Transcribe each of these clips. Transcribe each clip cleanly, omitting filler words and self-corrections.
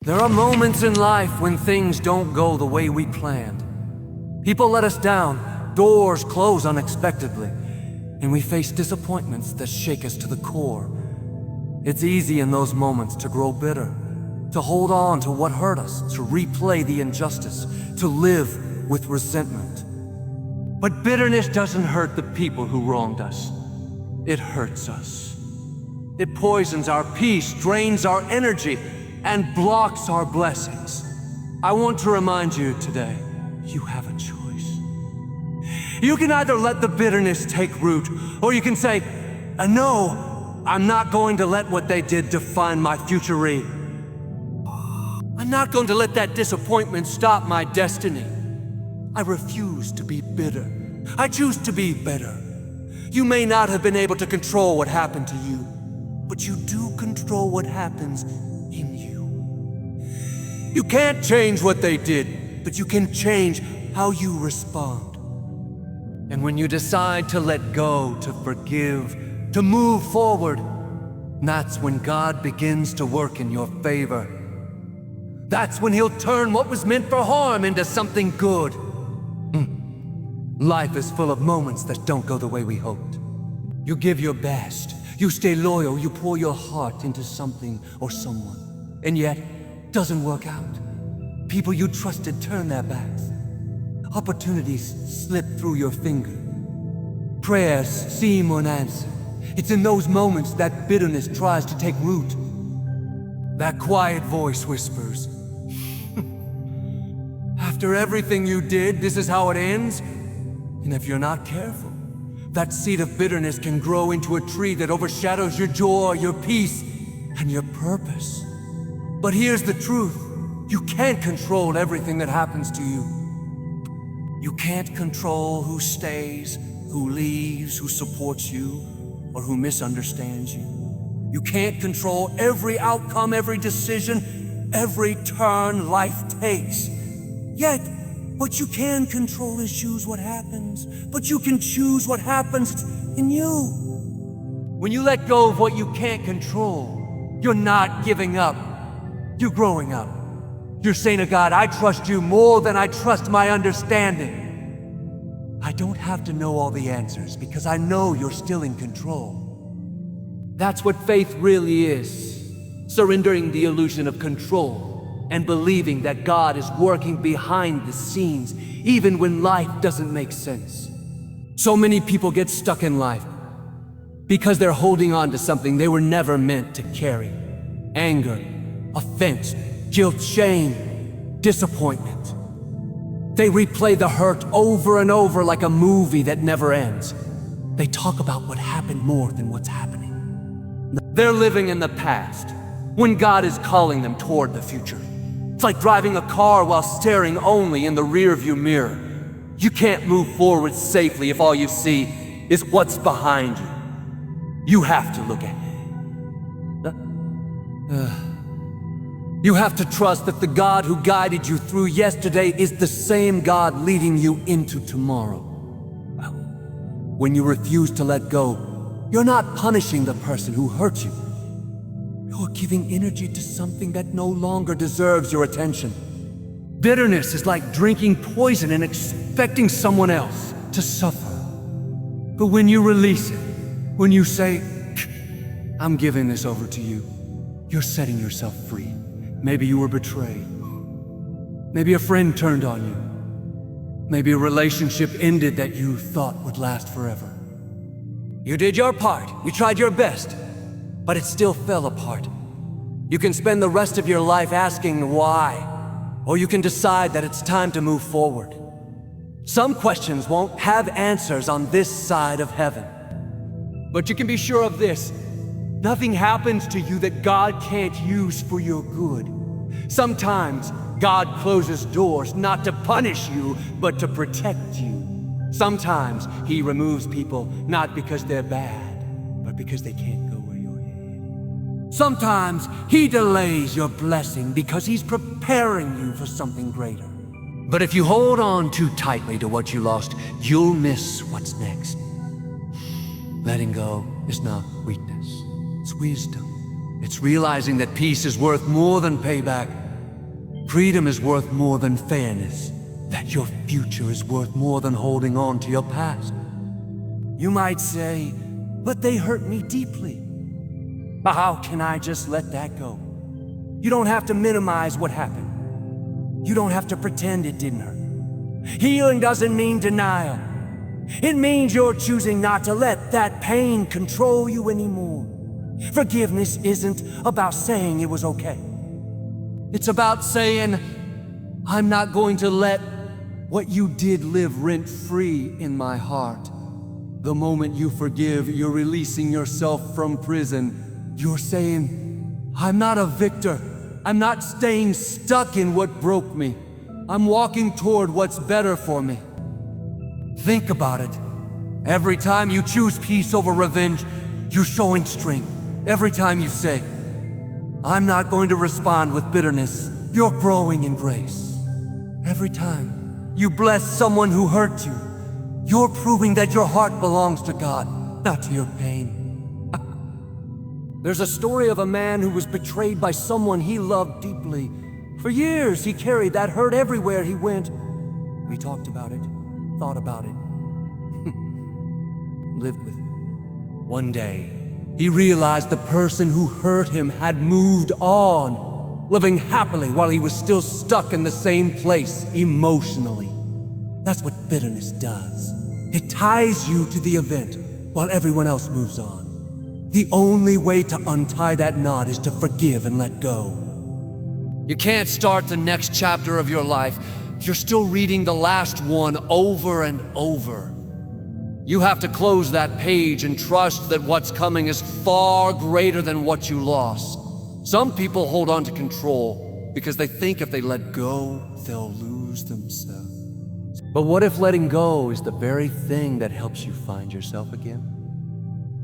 There are moments in life when things don't go the way we planned. People let us down, doors close unexpectedly, and we face disappointments that shake us to the core. It's easy in those moments to grow bitter, to hold on to what hurt us, to replay the injustice, to live with resentment. But bitterness doesn't hurt the people who wronged us. It hurts us. It poisons our peace, drains our energy, and blocks our blessings. I want to remind you today, you have a choice. You can either let the bitterness take root, or you can say, no, I'm not going to let what they did define my future. I'm not going to let that disappointment stop my destiny. I refuse to be bitter. I choose to be better. You may not have been able to control what happened to you, but you do control what happens in you. You can't change what they did, but you can change how you respond. And when you decide to let go, to forgive, to move forward, that's when God begins to work in your favor. That's when He'll turn what was meant for harm into something good. Life is full of moments that don't go the way we hoped. You give your best, you stay loyal, you pour your heart into something or someone, and yet it doesn't work out. People you trusted turn their backs. Opportunities slip through your finger. Prayers seem unanswered. It's in those moments that bitterness tries to take root. That quiet voice whispers, after everything you did, this is how it ends? And if you're not careful, that seed of bitterness can grow into a tree that overshadows your joy, your peace, and your purpose. But here's the truth. You can't control everything that happens to you. You can't control who stays, who leaves, who supports you, or who misunderstands you. You can't control every outcome, every decision, every turn life takes. Yet, what you can control is choose what happens. But you can choose what happens in you. When you let go of what you can't control, you're not giving up. You're growing up. You're saying to God, I trust you more than I trust my understanding. I don't have to know all the answers because I know you're still in control. That's what faith really is. Surrendering the illusion of control and believing that God is working behind the scenes, even when life doesn't make sense. So many people get stuck in life because they're holding on to something they were never meant to carry. Anger, offense, guilt, shame, disappointment. They replay the hurt over and over like a movie that never ends. They talk about what happened more than what's happening. They're living in the past when God is calling them toward the future. It's like driving a car while staring only in the rearview mirror. You can't move forward safely if all you see is what's behind you. You have to look ahead. You have to trust that the God who guided you through yesterday is the same God leading you into tomorrow. When you refuse to let go, you're not punishing the person who hurt you. You're giving energy to something that no longer deserves your attention. Bitterness is like drinking poison and expecting someone else to suffer. But when you release it, when you say, I'm giving this over to you, you're setting yourself free. Maybe you were betrayed. Maybe a friend turned on you. Maybe a relationship ended that you thought would last forever. You did your part. You tried your best, but it still fell apart. You can spend the rest of your life asking why, or you can decide that it's time to move forward. Some questions won't have answers on this side of heaven. But you can be sure of this. Nothing happens to you that God can't use for your good. Sometimes God closes doors not to punish you, but to protect you. Sometimes He removes people not because they're bad, but because they can't go where you're headed. Sometimes He delays your blessing because He's preparing you for something greater. But if you hold on too tightly to what you lost, you'll miss what's next. Letting go is not weakness. It's wisdom. It's realizing that peace is worth more than payback, Freedom is worth more than fairness. That your future is worth more than holding on to your past. You might say, but they hurt me deeply. But how can I just let that go? You don't have to minimize what happened. You don't have to pretend it didn't hurt. Healing doesn't mean denial. It means you're choosing not to let that pain control you anymore. Forgiveness isn't about saying it was okay. It's about saying, I'm not going to let what you did live rent-free in my heart. The moment you forgive, you're releasing yourself from prison. You're saying, I'm not a victor. I'm not staying stuck in what broke me. I'm walking toward what's better for me. Think about it. Every time you choose peace over revenge, you're showing strength. Every time you say, I'm not going to respond with bitterness, you're growing in grace. Every time you bless someone who hurt you, you're proving that your heart belongs to God, not to your pain. There's a story of a man who was betrayed by someone he loved deeply. For years, he carried that hurt everywhere he went. We talked about it, thought about it, lived with it. One day, he realized the person who hurt him had moved on, living happily while he was still stuck in the same place emotionally. That's what bitterness does. It ties you to the event while everyone else moves on. The only way to untie that knot is to forgive and let go. You can't start the next chapter of your life if you're still reading the last one over and over. You have to close that page and trust that what's coming is far greater than what you lost. Some people hold on to control because they think if they let go, they'll lose themselves. But what if letting go is the very thing that helps you find yourself again?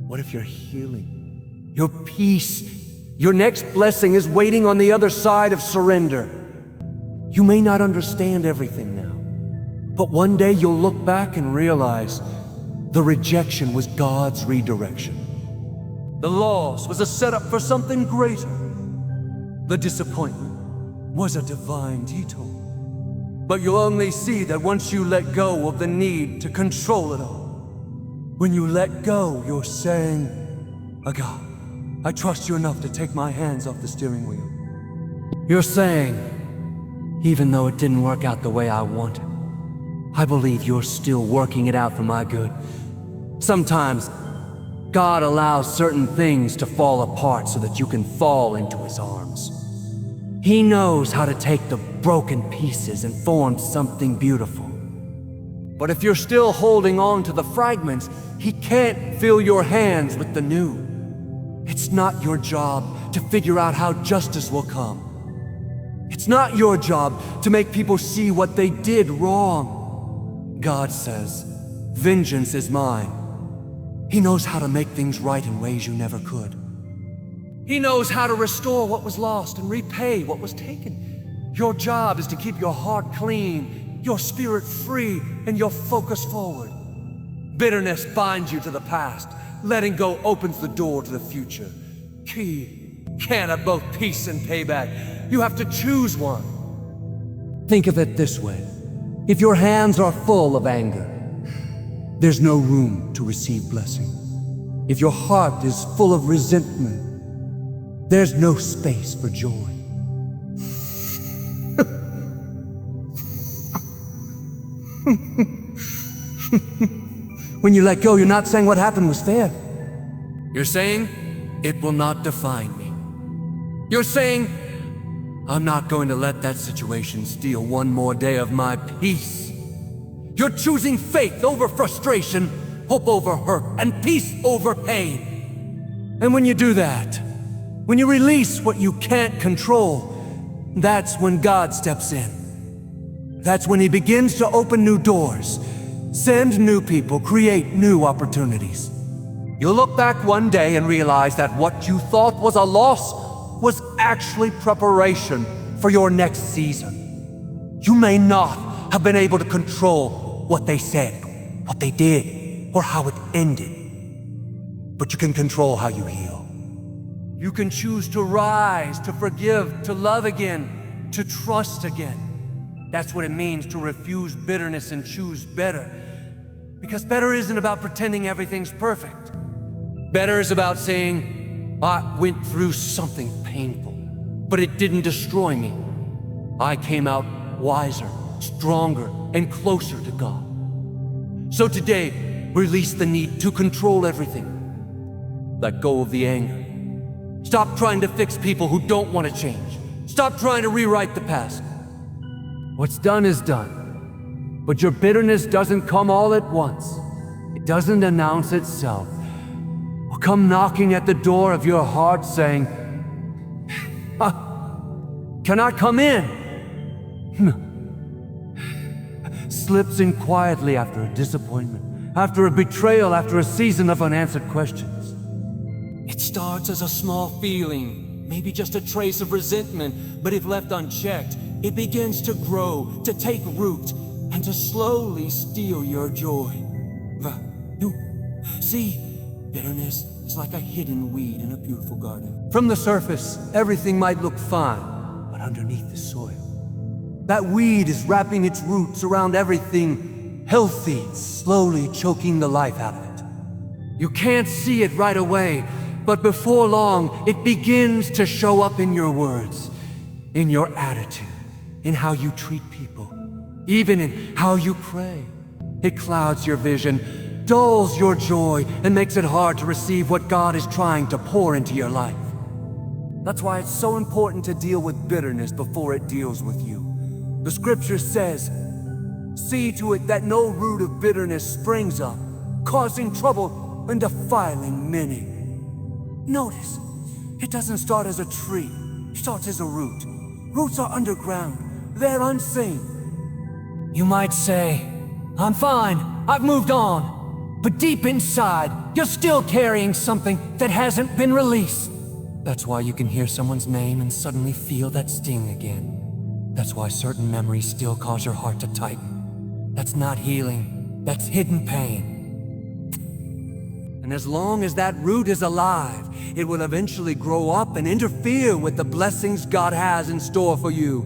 What if your healing, your peace, your next blessing is waiting on the other side of surrender? You may not understand everything now, but one day you'll look back and realize the rejection was God's redirection. The loss was a setup for something greater. The disappointment was a divine detour. But you'll only see that once you let go of the need to control it all. When you let go, you're saying, God, I trust you enough to take my hands off the steering wheel. You're saying, even though it didn't work out the way I wanted, I believe you're still working it out for my good. Sometimes, God allows certain things to fall apart so that you can fall into His arms. He knows how to take the broken pieces and form something beautiful. But if you're still holding on to the fragments, He can't fill your hands with the new. It's not your job to figure out how justice will come. It's not your job to make people see what they did wrong. God says, vengeance is mine. He knows how to make things right in ways you never could. He knows how to restore what was lost and repay what was taken. Your job is to keep your heart clean, your spirit free, and your focus forward. Bitterness binds you to the past. Letting go opens the door to the future. Key can't have both peace and payback. You have to choose one. Think of it this way. If your hands are full of anger, there's no room to receive blessing. If your heart is full of resentment, there's no space for joy. When you let go, you're not saying what happened was fair. You're saying, it will not define me. You're saying, I'm not going to let that situation steal one more day of my peace. You're choosing faith over frustration, hope over hurt, and peace over pain. And when you do that, when you release what you can't control, that's when God steps in. That's when He begins to open new doors, send new people, create new opportunities. You'll look back one day and realize that what you thought was a loss was actually preparation for your next season. You may not have been able to control what they said, what they did, or how it ended. But you can control how you heal. You can choose to rise, to forgive, to love again. to trust again. That's what it means to refuse bitterness and choose better. Because better isn't about pretending everything's perfect. Better is about saying, I went through something painful, but it didn't destroy me. I came out wiser, stronger, and closer to God. So today, release the need to control everything. Let go of the anger. Stop trying to fix people who don't want to change. Stop trying to rewrite the past. What's done is done. But your bitterness doesn't come all at once. It doesn't announce itself. Or come knocking at the door of your heart saying, can I come in? Slips in quietly after a disappointment, after a betrayal, after a season of unanswered questions. It starts as a small feeling, maybe just a trace of resentment, but if left unchecked, it begins to grow, to take root, and to slowly steal your joy. See, bitterness is like a hidden weed in a beautiful garden. From the surface, everything might look fine, but underneath the soil, that weed is wrapping its roots around everything healthy, slowly choking the life out of it. You can't see it right away, but before long, it begins to show up in your words, in your attitude, in how you treat people, even in how you pray. It clouds your vision, dulls your joy, and makes it hard to receive what God is trying to pour into your life. That's why it's so important to deal with bitterness before it deals with you. The scripture says, see to it that no root of bitterness springs up, causing trouble and defiling many. Notice, it doesn't start as a tree, it starts as a root. Roots are underground, they're unseen. You might say, I'm fine, I've moved on. But deep inside, you're still carrying something that hasn't been released. That's why you can hear someone's name and suddenly feel that sting again. That's why certain memories still cause your heart to tighten. That's not healing, that's hidden pain. And as long as that root is alive, it will eventually grow up and interfere with the blessings God has in store for you.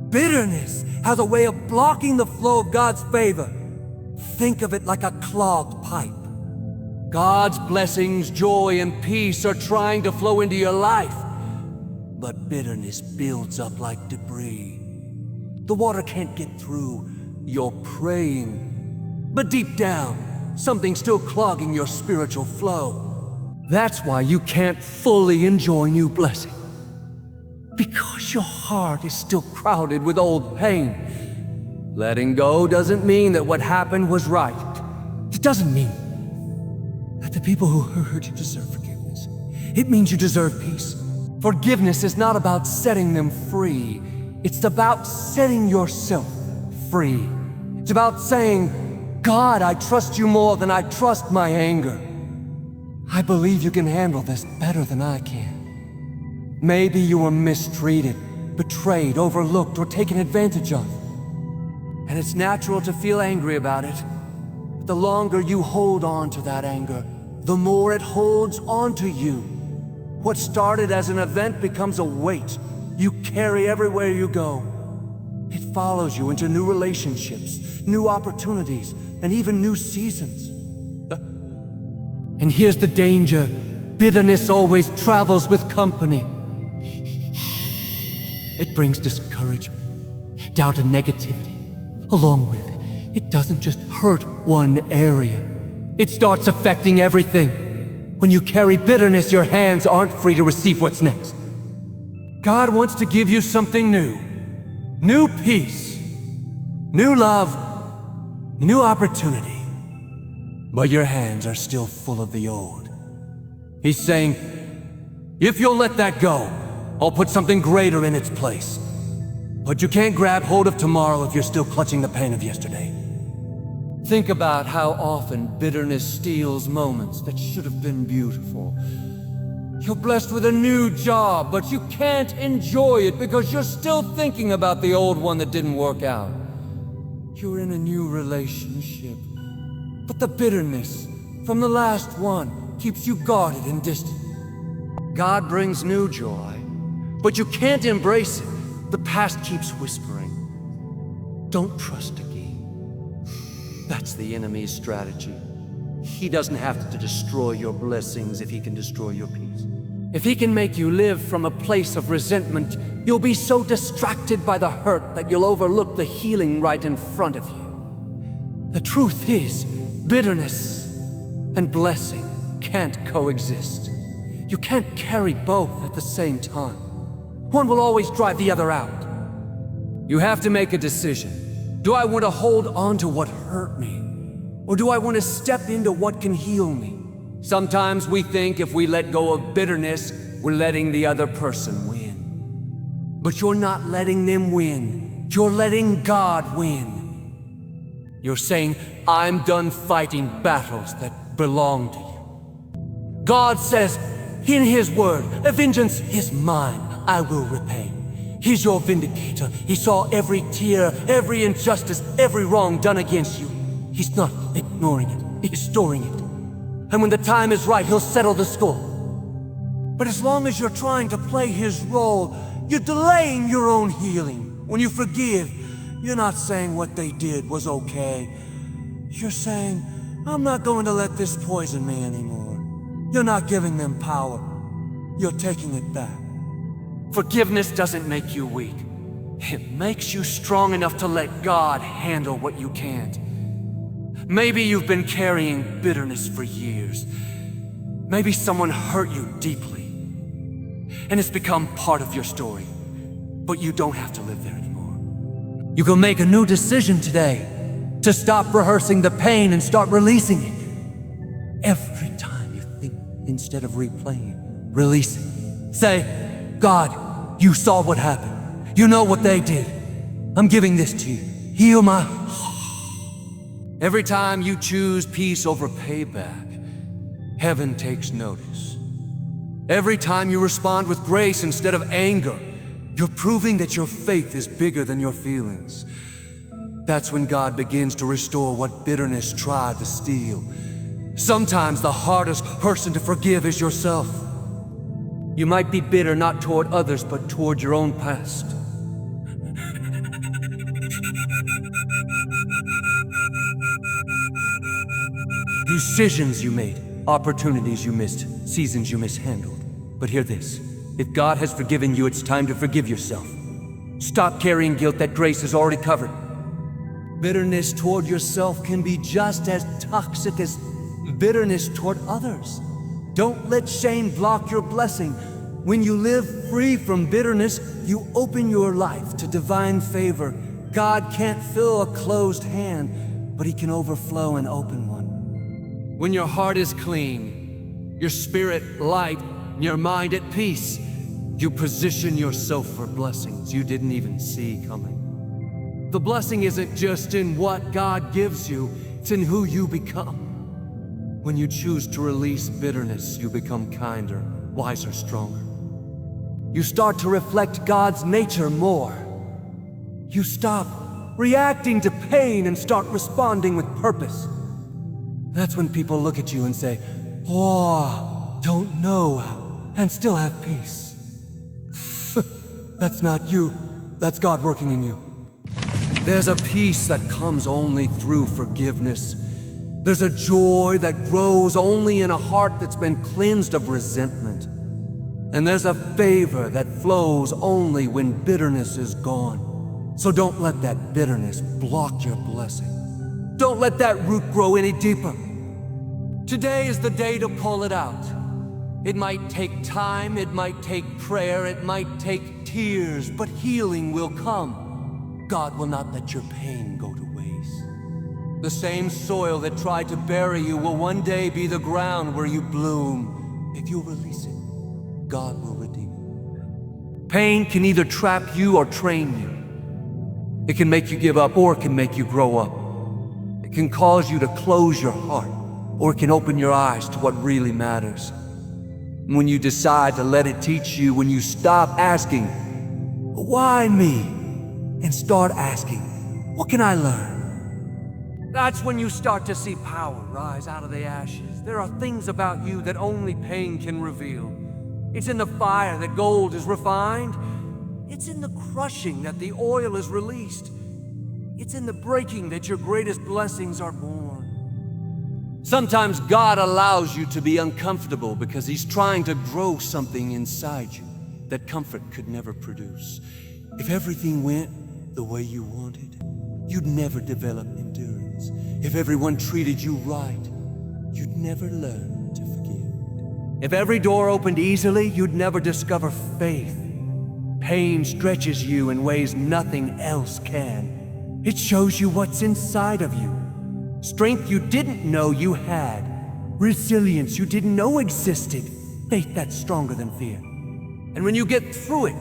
Bitterness has a way of blocking the flow of God's favor. Think of it like a clogged pipe. God's blessings, joy, and peace are trying to flow into your life, but bitterness builds up like debris. The water can't get through. You're praying, but deep down, something's still clogging your spiritual flow. That's why you can't fully enjoy new blessing. Because your heart is still crowded with old pain. Letting go doesn't mean that what happened was right. It doesn't mean that the people who hurt you deserve forgiveness. It means you deserve peace. Forgiveness is not about setting them free. It's about setting yourself free. It's about saying, God, I trust you more than I trust my anger. I believe you can handle this better than I can. Maybe you were mistreated, betrayed, overlooked, or taken advantage of. And it's natural to feel angry about it. But the longer you hold on to that anger, the more it holds on to you. What started as an event becomes a weight you carry everywhere you go. It follows you into new relationships, new opportunities, and even new seasons. And here's the danger. Bitterness always travels with company. It brings discouragement, doubt, and negativity. Along with it, it doesn't just hurt one area. It starts affecting everything. When you carry bitterness, your hands aren't free to receive what's next. God wants to give you something new. New peace, new love, new opportunity. But your hands are still full of the old. He's saying, if you'll let that go, I'll put something greater in its place. But you can't grab hold of tomorrow if you're still clutching the pain of yesterday. Think about how often bitterness steals moments that should have been beautiful. You're blessed with a new job, but you can't enjoy it because you're still thinking about the old one that didn't work out. You're in a new relationship, but the bitterness from the last one keeps you guarded and distant. God brings new joy, but you can't embrace it The past keeps whispering, don't trust again. That's the enemy's strategy. He doesn't have to destroy your blessings if he can destroy your peace. If he can make you live from a place of resentment, you'll be so distracted by the hurt that you'll overlook the healing right in front of you. The truth is, bitterness and blessing can't coexist. You can't carry both at the same time. One will always drive the other out. You have to make a decision. Do I want to hold on to what hurt me? Or do I want to step into what can heal me? Sometimes we think if we let go of bitterness, we're letting the other person win. But you're not letting them win. You're letting God win. You're saying, I'm done fighting battles that belong to you. God says in His word, vengeance is mine, I will repay. He's your vindicator. He saw every tear, every injustice, every wrong done against you. He's not ignoring it, He's storing it. And when the time is right, He'll settle the score. But as long as you're trying to play His role, you're delaying your own healing. When you forgive, you're not saying what they did was okay. You're saying, I'm not going to let this poison me anymore. You're not giving them power. You're taking it back. Forgiveness doesn't make you weak. It makes you strong enough to let God handle what you can't. Maybe you've been carrying bitterness for years. Maybe someone hurt you deeply, and it's become part of your story. But you don't have to live there anymore. You can make a new decision today to stop rehearsing the pain and start releasing it. Every time you think, instead of replaying it, release it. Say, God, you saw what happened. You know what they did. I'm giving this to you. Heal my heart. Every time you choose peace over payback, heaven takes notice. Every time you respond with grace instead of anger, you're proving that your faith is bigger than your feelings. That's when God begins to restore what bitterness tried to steal. Sometimes the hardest person to forgive is yourself. You might be bitter not toward others, but toward your own past. Decisions you made, opportunities you missed, seasons you mishandled. But hear this, if God has forgiven you, it's time to forgive yourself. Stop carrying guilt that grace has already covered. Bitterness toward yourself can be just as toxic as bitterness toward others. Don't let shame block your blessing. When you live free from bitterness, you open your life to divine favor. God can't fill a closed hand, but He can overflow an open one. When your heart is clean, your spirit light, and your mind at peace, you position yourself for blessings you didn't even see coming. The blessing isn't just in what God gives you, it's in who you become. When you choose to release bitterness, you become kinder, wiser, stronger. You start to reflect God's nature more. You stop reacting to pain and start responding with purpose. That's when people look at you and say, "Oh, don't know, and still have peace." That's not you, that's God working in you. There's a peace that comes only through forgiveness. There's a joy that grows only in a heart that's been cleansed of resentment. And there's a favor that flows only when bitterness is gone. So don't let that bitterness block your blessing. Don't let that root grow any deeper. Today is the day to pull it out. It might take time, it might take prayer, it might take tears, but healing will come. God will not let your pain go to waste. The same soil that tried to bury you will one day be the ground where you bloom. If you release it, God will redeem it. Pain can either trap you or train you. It can make you give up, or it can make you grow up. It can cause you to close your heart, or it can open your eyes to what really matters. When you decide to let it teach you, when you stop asking, "Why me?" and start asking, "What can I learn?" That's when you start to see power rise out of the ashes. There are things about you that only pain can reveal. It's in the fire that gold is refined. It's in the crushing that the oil is released. It's in the breaking that your greatest blessings are born. Sometimes God allows you to be uncomfortable because He's trying to grow something inside you that comfort could never produce. If everything went the way you wanted, you'd never develop endurance. If everyone treated you right, you'd never learn to forgive. If every door opened easily, you'd never discover faith. Pain stretches you in ways nothing else can. It shows you what's inside of you. Strength you didn't know you had. Resilience you didn't know existed. Faith that's stronger than fear. And when you get through it,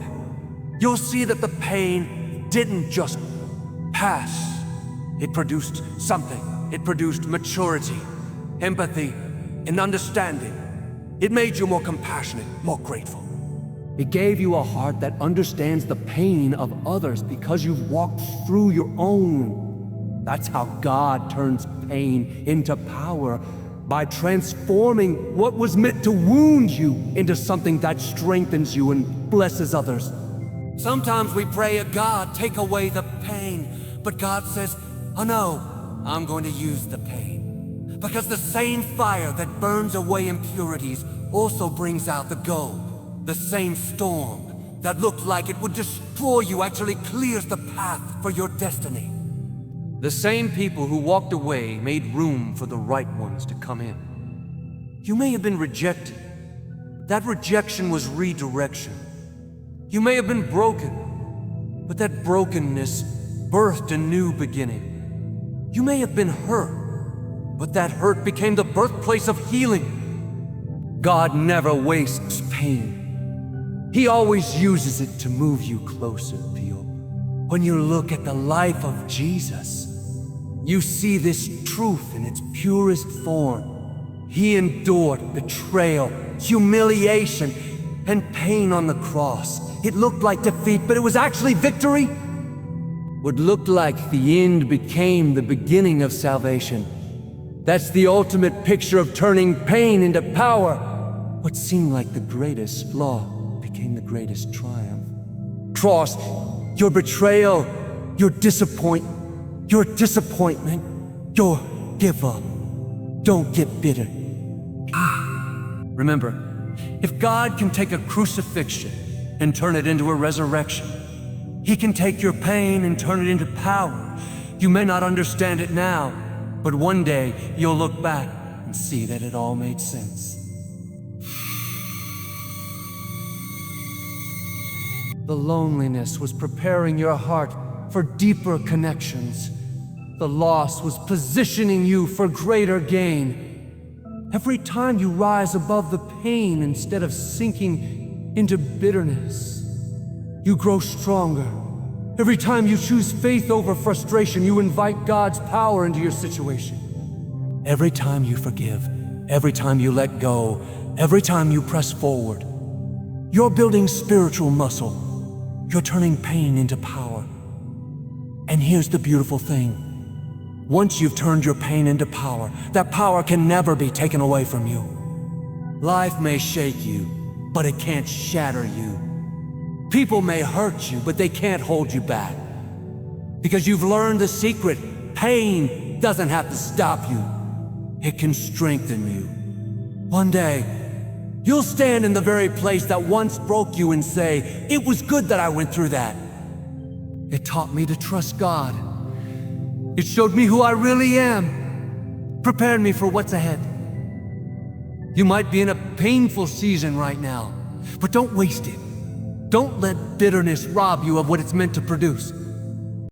you'll see that the pain didn't just pass. It produced something. It produced maturity, empathy, and understanding. It made you more compassionate, more grateful. It gave you a heart that understands the pain of others because you've walked through your own. That's how God turns pain into power, by transforming what was meant to wound you into something that strengthens you and blesses others. Sometimes we pray, God, take away the pain. But God says, oh no, I'm going to use the pain. Because the same fire that burns away impurities also brings out the gold. The same storm that looked like it would destroy you actually clears the path for your destiny. The same people who walked away made room for the right ones to come in. You may have been rejected. That rejection was redirection. You may have been broken, but that brokenness birthed a new beginning. You may have been hurt, but that hurt became the birthplace of healing. God never wastes pain. He always uses it to move you closer, Pio. When you look at the life of Jesus, you see this truth in its purest form. He endured betrayal, humiliation, and pain on the cross. It looked like defeat, but it was actually victory. What looked like the end became the beginning of salvation. That's the ultimate picture of turning pain into power. What seemed like the greatest flaw became the greatest triumph. Cross, your betrayal, your disappointment, your give up. Don't get bitter. Remember, if God can take a crucifixion and turn it into a resurrection, He can take your pain and turn it into power. You may not understand it now, but one day you'll look back and see that it all made sense. The loneliness was preparing your heart for deeper connections. The loss was positioning you for greater gain. Every time you rise above the pain instead of sinking into bitterness, you grow stronger. Every time you choose faith over frustration, you invite God's power into your situation. Every time you forgive, every time you let go, every time you press forward, you're building spiritual muscle. You're turning pain into power. And here's the beautiful thing. Once you've turned your pain into power, that power can never be taken away from you. Life may shake you, but it can't shatter you. People may hurt you, but they can't hold you back. Because you've learned the secret. Pain doesn't have to stop you. It can strengthen you. One day, you'll stand in the very place that once broke you and say, it was good that I went through that. It taught me to trust God. It showed me who I really am, prepared me for what's ahead. You might be in a painful season right now, but don't waste it. Don't let bitterness rob you of what it's meant to produce.